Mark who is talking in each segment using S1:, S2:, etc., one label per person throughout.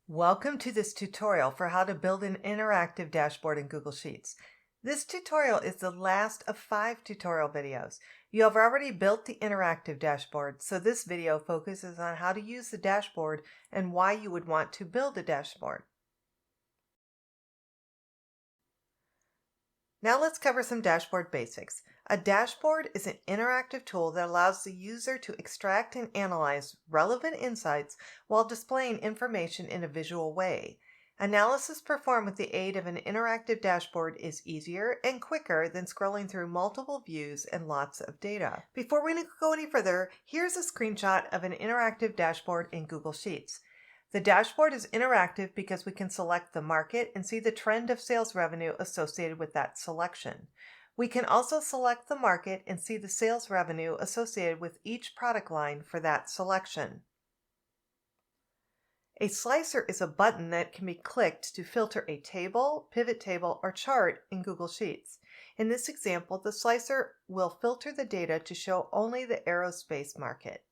S1: Welcome to this tutorial for how to build an interactive dashboard in Google Sheets. This tutorial is the last of 5 tutorial videos. You have already built the interactive dashboard, so this video focuses on how to use the dashboard and why you would want to build a dashboard. Now let's cover some dashboard basics. A dashboard is an interactive tool that allows the user to extract and analyze relevant insights while displaying information in a visual way. Analysis performed with the aid of an interactive dashboard is easier and quicker than scrolling through multiple views and lots of data. Before we go any further, here's a screenshot of an interactive dashboard in Google Sheets. The dashboard is interactive because we can select the market and see the trend of sales revenue associated with that selection. We can also select the market and see the sales revenue associated with each product line for that selection. A slicer is a button that can be clicked to filter a table, pivot table, or chart in Google Sheets. In this example, the slicer will filter the data to show only the aerospace market.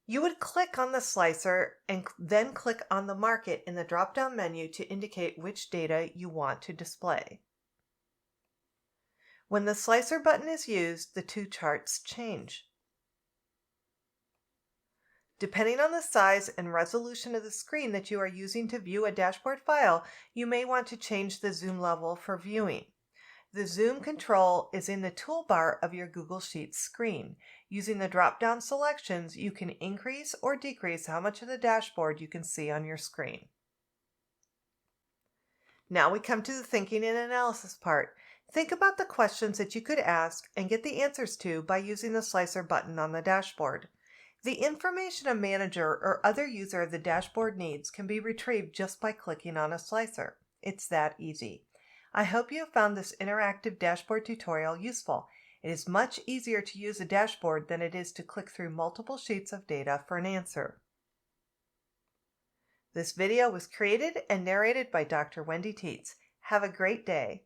S1: You would click on the slicer and then click on the market in the drop-down menu to indicate which data you want to display. When the slicer button is used, the two charts change. Depending on the size and resolution of the screen that you are using to view a dashboard file, you may want to change the zoom level for viewing. The zoom control is in the toolbar of your Google Sheets screen. Using the drop-down selections, you can increase or decrease how much of the dashboard you can see on your screen. Now we come to the thinking and analysis part. Think about the questions that you could ask and get the answers to by using the slicer button on the dashboard. The information a manager or other user of the dashboard needs can be retrieved just by clicking on a slicer. It's that easy. I hope you have found this interactive dashboard tutorial useful. It is much easier to use a dashboard than it is to click through multiple sheets of data for an answer. This video was created and narrated by Dr. Wendy Tietz. Have a great day.